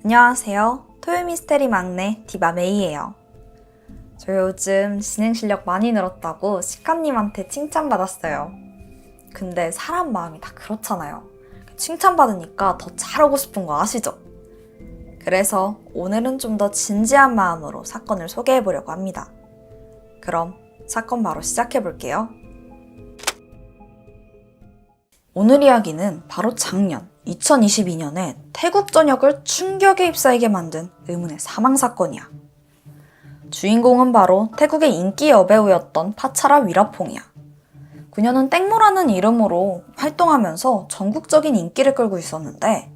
안녕하세요. 토요미스테리 막내 디바메이예요. 저 요즘 진행 실력 많이 늘었다고 식감님한테 칭찬받았어요. 근데 사람 마음이 다 그렇잖아요. 칭찬받으니까 더 잘하고 싶은 거 아시죠? 그래서 오늘은 좀 더 진지한 마음으로 사건을 소개해보려고 합니다. 그럼 사건 바로 시작해볼게요. 오늘 이야기는 바로 작년 2022년에 태국 전역을 충격에 휩싸이게 만든 의문의 사망사건이야. 주인공은 바로 태국의 인기 여배우였던 파차라 위라퐁이야. 그녀는 땡모라는 이름으로 활동하면서 전국적인 인기를 끌고 있었는데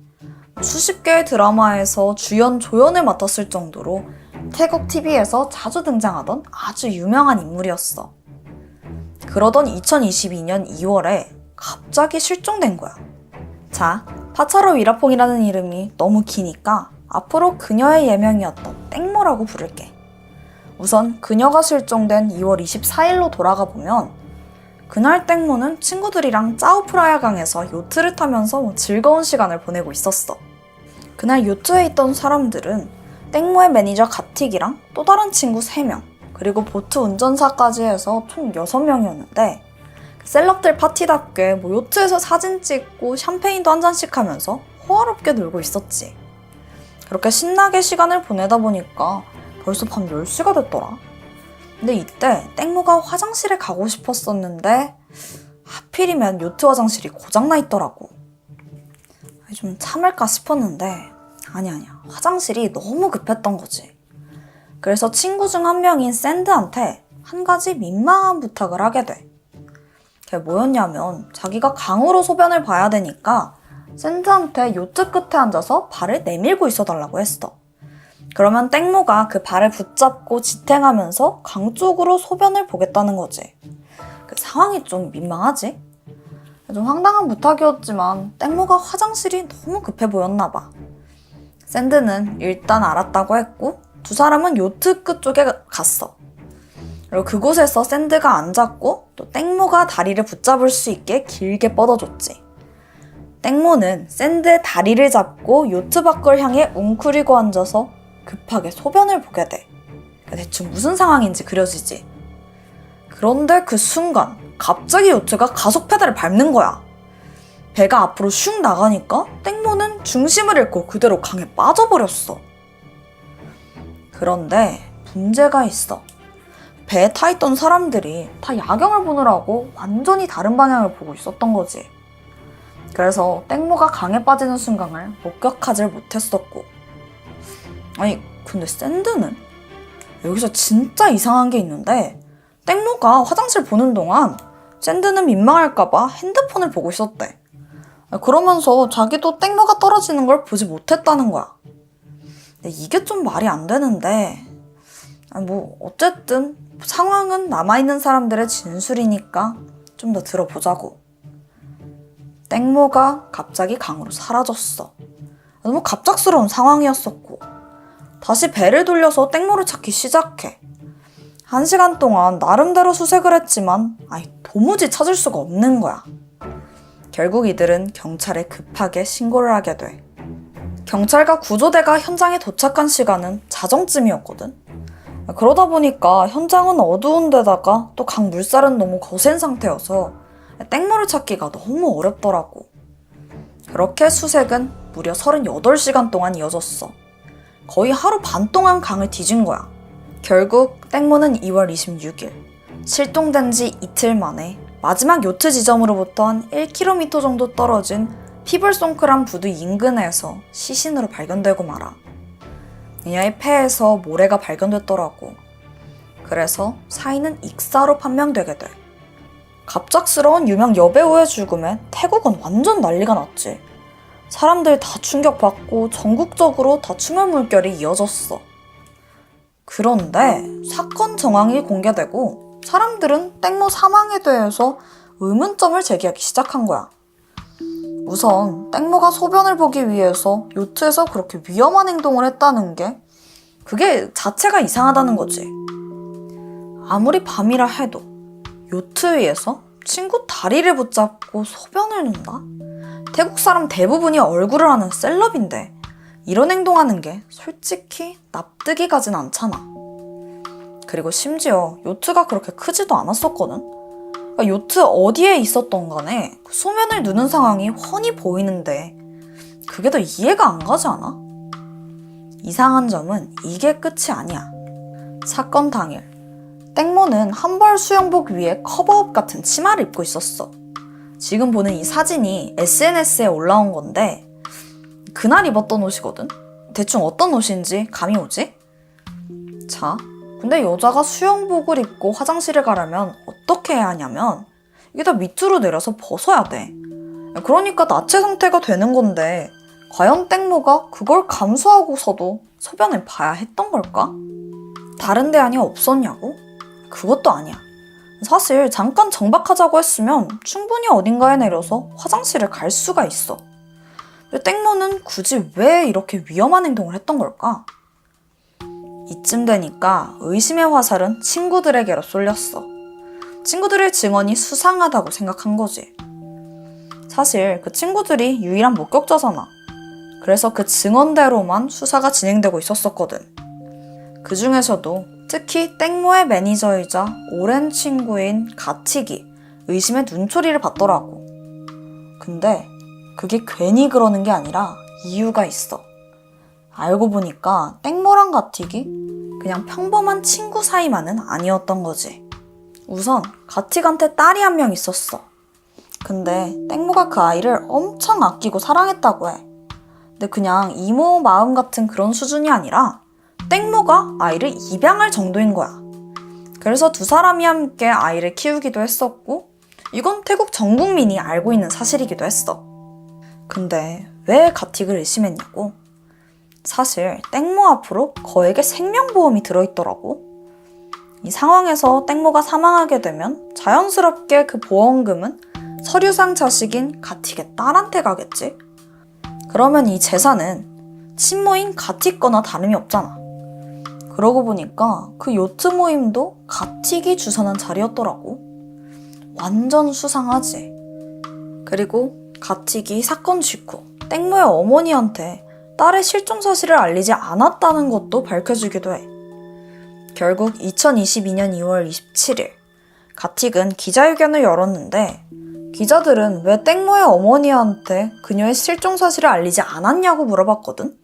수십 개의 드라마에서 주연, 조연을 맡았을 정도로 태국 TV에서 자주 등장하던 아주 유명한 인물이었어. 그러던 2022년 2월에 갑자기 실종된 거야. 자, 파차라 위라퐁이라는 이름이 너무 기니까 앞으로 그녀의 예명이었던 땡모라고 부를게. 우선 그녀가 실종된 2월 24일로 돌아가 보면 그날 땡모는 친구들이랑 짜오프라야 강에서 요트를 타면서 즐거운 시간을 보내고 있었어. 그날 요트에 있던 사람들은 땡모의 매니저 가틱이랑 또 다른 친구 3명, 그리고 보트 운전사까지 해서 총 6명이었는데 셀럽들 파티답게 요트에서 사진 찍고 샴페인도 한 잔씩 하면서 호화롭게 놀고 있었지. 그렇게 신나게 시간을 보내다 보니까 벌써 밤 10시가 됐더라. 근데 이때 땡모가 화장실에 가고 싶었었는데 하필이면 요트 화장실이 고장나 있더라고. 좀 참을까 싶었는데 아니야. 화장실이 너무 급했던 거지. 그래서 친구 중 한 명인 샌드한테 한 가지 민망한 부탁을 하게 돼. 그게 뭐였냐면 자기가 강으로 소변을 봐야 되니까 샌드한테 요트 끝에 앉아서 발을 내밀고 있어달라고 했어. 그러면 땡모가 그 발을 붙잡고 지탱하면서 강 쪽으로 소변을 보겠다는 거지. 그 상황이 좀 민망하지? 좀 황당한 부탁이었지만 땡모가 화장실이 너무 급해 보였나 봐. 샌드는 일단 알았다고 했고 두 사람은 요트 끝 쪽에 갔어. 그리고 그곳에서 샌드가 앉았고 또 땡모가 다리를 붙잡을 수 있게 길게 뻗어줬지. 땡모는 샌드의 다리를 잡고 요트 밖을 향해 웅크리고 앉아서 급하게 소변을 보게 돼. 대충 무슨 상황인지 그려지지. 그런데 그 순간 갑자기 요트가 가속 페달을 밟는 거야. 배가 앞으로 슉 나가니까 땡모는 중심을 잃고 그대로 강에 빠져버렸어. 그런데 문제가 있어. 배에 타있던 사람들이 다 야경을 보느라고 완전히 다른 방향을 보고 있었던 거지. 그래서 땡모가 강에 빠지는 순간을 목격하지 못했었고. 아니 근데 샌드는? 여기서 진짜 이상한 게 있는데 땡모가 화장실 보는 동안 샌드는 민망할까봐 핸드폰을 보고 있었대. 그러면서 자기도 땡모가 떨어지는 걸 보지 못했다는 거야. 근데 이게 좀 말이 안 되는데 어쨌든 상황은 남아있는 사람들의 진술이니까 좀 더 들어보자고. 땡모가 갑자기 강으로 사라졌어. 너무 갑작스러운 상황이었었고 다시 배를 돌려서 땡모를 찾기 시작해. 1시간 동안 나름대로 수색을 했지만 도무지 찾을 수가 없는 거야. 결국 이들은 경찰에 급하게 신고를 하게 돼. 경찰과 구조대가 현장에 도착한 시간은 자정쯤이었거든. 그러다 보니까 현장은 어두운 데다가 또 강 물살은 너무 거센 상태여서 땡모를 찾기가 너무 어렵더라고. 그렇게 수색은 무려 38시간 동안 이어졌어. 거의 하루 반 동안 강을 뒤진 거야. 결국 땡모는 2월 26일 실종된 지 이틀 만에 마지막 요트 지점으로부터 한 1km 정도 떨어진 피블송크란 부두 인근에서 시신으로 발견되고 말아. 그녀의 폐에서 모래가 발견됐더라고. 그래서 사인은 익사로 판명되게 돼. 갑작스러운 유명 여배우의 죽음에 태국은 완전 난리가 났지. 사람들 다 충격받고 전국적으로 다충혈 물결이 이어졌어. 그런데 사건 정황이 공개되고 사람들은 땡모 사망에 대해서 의문점을 제기하기 시작한 거야. 우선 땡모가 소변을 보기 위해서 요트에서 그렇게 위험한 행동을 했다는 게 그게 자체가 이상하다는 거지. 아무리 밤이라 해도 요트 위에서 친구 다리를 붙잡고 소변을 넣는다? 태국 사람 대부분이 얼굴을 하는 셀럽인데 이런 행동하는 게 솔직히 납득이 가진 않잖아. 그리고 심지어 요트가 그렇게 크지도 않았었거든. 그러니까 요트 어디에 있었던 간에 그 소면을 누는 상황이 훤히 보이는데 그게 더 이해가 안 가지 않아? 이상한 점은 이게 끝이 아니야. 사건 당일 땡모는 한벌 수영복 위에 커버업 같은 치마를 입고 있었어. 지금 보는 이 사진이 SNS에 올라온 건데 그날 입었던 옷이거든? 대충 어떤 옷인지 감이 오지? 자, 근데 여자가 수영복을 입고 화장실에 가려면 어떻게 해야 하냐면 이게 다 밑으로 내려서 벗어야 돼. 그러니까 나체 상태가 되는 건데 과연 땡모가 그걸 감수하고서도 소변을 봐야 했던 걸까? 다른 대안이 없었냐고? 그것도 아니야. 사실 잠깐 정박하자고 했으면 충분히 어딘가에 내려서 화장실을 갈 수가 있어. 근데 땡모는 굳이 왜 이렇게 위험한 행동을 했던 걸까? 이쯤 되니까 의심의 화살은 친구들에게로 쏠렸어. 친구들의 증언이 수상하다고 생각한 거지. 사실 그 친구들이 유일한 목격자잖아. 그래서 그 증언대로만 수사가 진행되고 있었었거든. 그 중에서도 특히 땡모의 매니저이자 오랜 친구인 가틱이 의심의 눈초리를 받더라고. 근데 그게 괜히 그러는 게 아니라 이유가 있어. 알고 보니까 땡모랑 가틱이 그냥 평범한 친구 사이만은 아니었던 거지. 우선 가틱한테 딸이 한 명 있었어. 근데 땡모가 그 아이를 엄청 아끼고 사랑했다고 해. 근데 그냥 이모 마음 같은 그런 수준이 아니라 땡모가 아이를 입양할 정도인 거야. 그래서 두 사람이 함께 아이를 키우기도 했었고 이건 태국 전 국민이 알고 있는 사실이기도 했어. 근데 왜 가틱을 의심했냐고? 사실 땡모 앞으로 거액의 생명보험이 들어있더라고. 이 상황에서 땡모가 사망하게 되면 자연스럽게 그 보험금은 서류상 자식인 가틱의 딸한테 가겠지? 그러면 이 재산은 친모인 가틱 거나 다름이 없잖아. 그러고 보니까 그 요트 모임도 가틱이 주선한 자리였더라고. 완전 수상하지. 그리고 가틱이 사건 직후 땡모의 어머니한테 딸의 실종 사실을 알리지 않았다는 것도 밝혀지기도 해. 결국 2022년 2월 27일 가틱은 기자회견을 열었는데 기자들은 왜 땡모의 어머니한테 그녀의 실종 사실을 알리지 않았냐고 물어봤거든.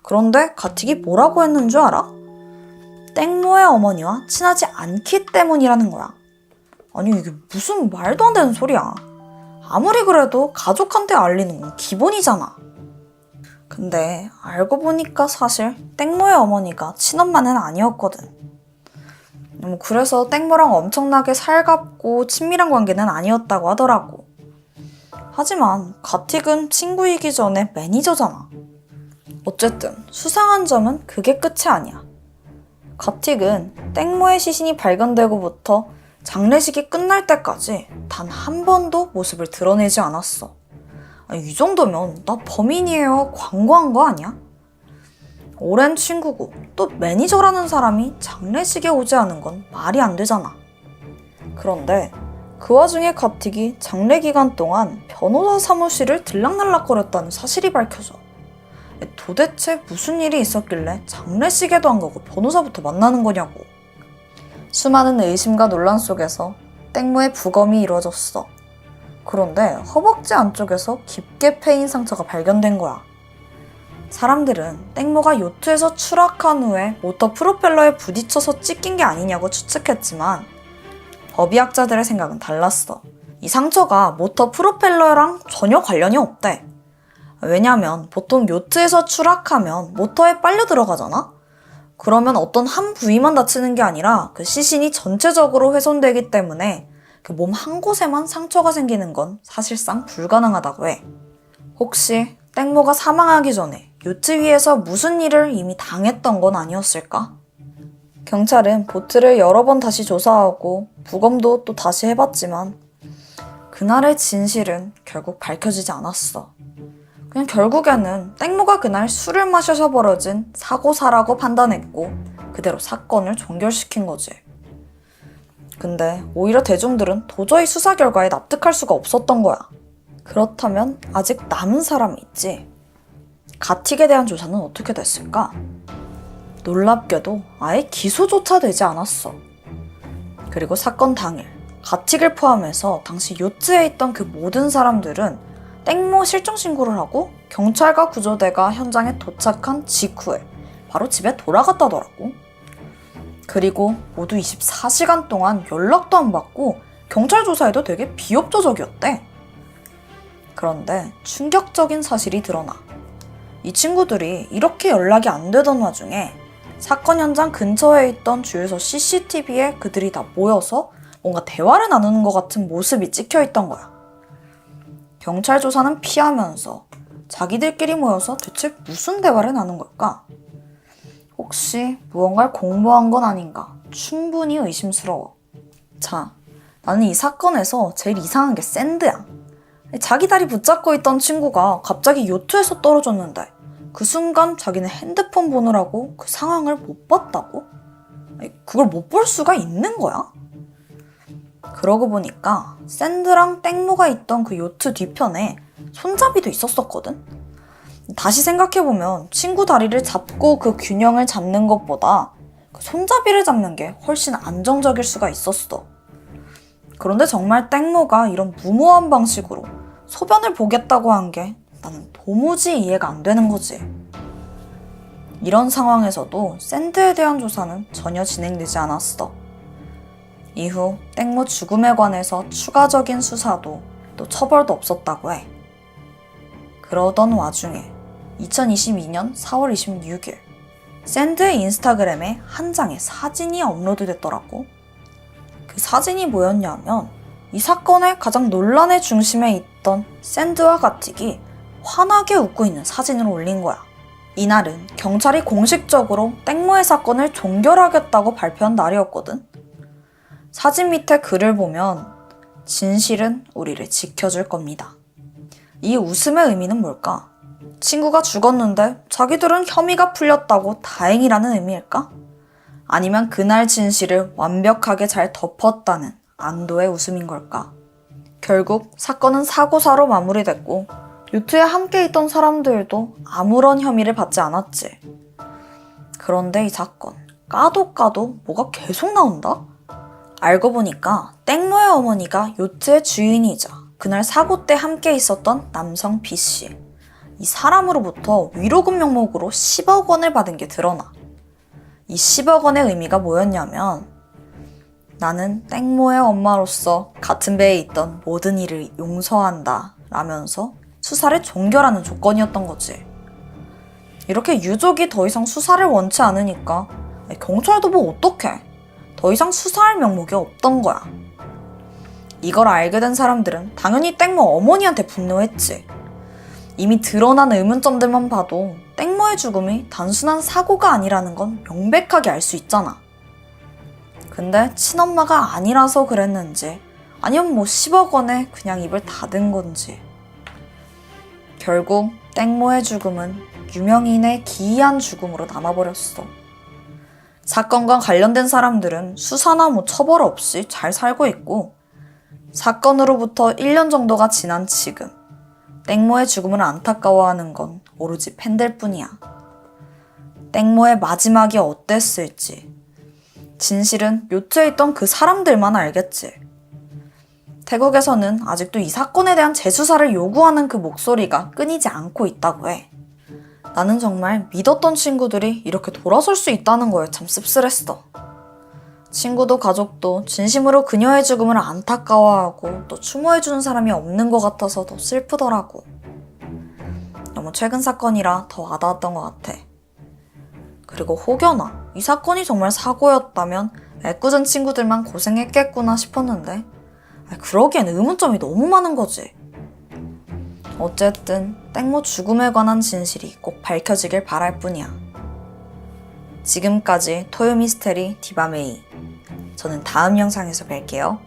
그런데 가틱이 뭐라고 했는 줄 알아? 땡모의 어머니와 친하지 않기 때문이라는 거야. 아니 이게 무슨 말도 안 되는 소리야. 아무리 그래도 가족한테 알리는 건 기본이잖아. 근데 알고 보니까 사실 땡모의 어머니가 친엄마는 아니었거든. 그래서 땡모랑 엄청나게 살갑고 친밀한 관계는 아니었다고 하더라고. 하지만 가틱은 친구이기 전에 매니저잖아. 어쨌든 수상한 점은 그게 끝이 아니야. 가틱은 땡모의 시신이 발견되고부터 장례식이 끝날 때까지 단 한 번도 모습을 드러내지 않았어. 이 정도면 나 범인이에요 광고한 거 아니야? 오랜 친구고 또 매니저라는 사람이 장례식에 오지 않은 건 말이 안 되잖아. 그런데 그 와중에 가틱이 장례 기간 동안 변호사 사무실을 들락날락거렸다는 사실이 밝혀져. 도대체 무슨 일이 있었길래 장례식에도 안 가고 변호사부터 만나는 거냐고. 수많은 의심과 논란 속에서 땡모의 부검이 이루어졌어. 그런데 허벅지 안쪽에서 깊게 패인 상처가 발견된 거야. 사람들은 땡모가 요트에서 추락한 후에 모터 프로펠러에 부딪혀서 찢긴 게 아니냐고 추측했지만 법의학자들의 생각은 달랐어. 이 상처가 모터 프로펠러랑 전혀 관련이 없대. 왜냐면 보통 요트에서 추락하면 모터에 빨려 들어가잖아? 그러면 어떤 한 부위만 다치는 게 아니라 그 시신이 전체적으로 훼손되기 때문에 그 몸 한 곳에만 상처가 생기는 건 사실상 불가능하다고 해. 혹시 땡모가 사망하기 전에 요트 위에서 무슨 일을 이미 당했던 건 아니었을까? 경찰은 보트를 여러 번 다시 조사하고 부검도 또 다시 해봤지만 그날의 진실은 결국 밝혀지지 않았어. 그냥 결국에는 땡모가 그날 술을 마셔서 벌어진 사고사라고 판단했고 그대로 사건을 종결시킨 거지. 근데 오히려 대중들은 도저히 수사 결과에 납득할 수가 없었던 거야. 그렇다면 아직 남은 사람이 있지. 가틱에 대한 조사는 어떻게 됐을까? 놀랍게도 아예 기소조차 되지 않았어. 그리고 사건 당일, 가틱을 포함해서 당시 요트에 있던 그 모든 사람들은 땡모 실종 신고를 하고 경찰과 구조대가 현장에 도착한 직후에 바로 집에 돌아갔다더라고. 그리고 모두 24시간 동안 연락도 안 받고 경찰 조사에도 되게 비협조적이었대. 그런데 충격적인 사실이 드러나. 이 친구들이 이렇게 연락이 안 되던 와중에 사건 현장 근처에 있던 주유소 CCTV에 그들이 다 모여서 뭔가 대화를 나누는 것 같은 모습이 찍혀 있던 거야. 경찰 조사는 피하면서 자기들끼리 모여서 대체 무슨 대화를 나눈 걸까? 혹시 무언가를 공모한 건 아닌가? 충분히 의심스러워. 자, 나는 이 사건에서 제일 이상한 게 샌드야. 자기 다리 붙잡고 있던 친구가 갑자기 요트에서 떨어졌는데 그 순간 자기는 핸드폰 보느라고 그 상황을 못 봤다고? 그걸 못 볼 수가 있는 거야? 그러고 보니까 샌드랑 땡모가 있던 그 요트 뒤편에 손잡이도 있었었거든? 다시 생각해보면 친구 다리를 잡고 그 균형을 잡는 것보다 그 손잡이를 잡는 게 훨씬 안정적일 수가 있었어. 그런데 정말 땡모가 이런 무모한 방식으로 소변을 보겠다고 한 게 나는 도무지 이해가 안 되는 거지. 이런 상황에서도 샌드에 대한 조사는 전혀 진행되지 않았어. 이후 땡모 죽음에 관해서 추가적인 수사도 또 처벌도 없었다고 해. 그러던 와중에 2022년 4월 26일 샌드의 인스타그램에 한 장의 사진이 업로드됐더라고. 그 사진이 뭐였냐면 이 사건의 가장 논란의 중심에 있던 샌드와 가틱이 환하게 웃고 있는 사진을 올린 거야. 이날은 경찰이 공식적으로 땡모의 사건을 종결하겠다고 발표한 날이었거든. 사진 밑에 글을 보면 진실은 우리를 지켜줄 겁니다. 이 웃음의 의미는 뭘까? 친구가 죽었는데 자기들은 혐의가 풀렸다고 다행이라는 의미일까? 아니면 그날 진실을 완벽하게 잘 덮었다는 안도의 웃음인 걸까? 결국 사건은 사고사로 마무리됐고 요트에 함께 있던 사람들도 아무런 혐의를 받지 않았지. 그런데 이 사건 까도 뭐가 계속 나온다? 알고 보니까 땡모의 어머니가 요트의 주인이자 그날 사고 때 함께 있었던 남성 B씨. 이 사람으로부터 위로금 명목으로 10억 원을 받은 게 드러나. 이 10억 원의 의미가 뭐였냐면 나는 땡모의 엄마로서 같은 배에 있던 모든 일을 용서한다 라면서 수사를 종결하는 조건이었던 거지. 이렇게 유족이 더 이상 수사를 원치 않으니까 경찰도 뭐 어떡해. 더 이상 수사할 명목이 없던 거야. 이걸 알게 된 사람들은 당연히 땡모 어머니한테 분노했지. 이미 드러난 의문점들만 봐도 땡모의 죽음이 단순한 사고가 아니라는 건 명백하게 알 수 있잖아. 근데 친엄마가 아니라서 그랬는지 아니면 뭐 10억 원에 그냥 입을 닫은 건지. 결국 땡모의 죽음은 유명인의 기이한 죽음으로 남아버렸어. 사건과 관련된 사람들은 수사나 뭐 처벌 없이 잘 살고 있고 사건으로부터 1년 정도가 지난 지금 땡모의 죽음을 안타까워하는 건 오로지 팬들 뿐이야. 땡모의 마지막이 어땠을지 진실은 요트에 있던 그 사람들만 알겠지. 태국에서는 아직도 이 사건에 대한 재수사를 요구하는 그 목소리가 끊이지 않고 있다고 해. 나는 정말 믿었던 친구들이 이렇게 돌아설 수 있다는 거에 참 씁쓸했어. 친구도 가족도 진심으로 그녀의 죽음을 안타까워하고 또 추모해주는 사람이 없는 것 같아서 더 슬프더라고. 너무 최근 사건이라 더 와닿았던 것 같아. 그리고 혹여나 이 사건이 정말 사고였다면 애꿎은 친구들만 고생했겠구나 싶었는데 그러기엔 의문점이 너무 많은 거지. 어쨌든 땡모 죽음에 관한 진실이 꼭 밝혀지길 바랄 뿐이야. 지금까지 토요미스테리 디바메이. 저는 다음 영상에서 뵐게요.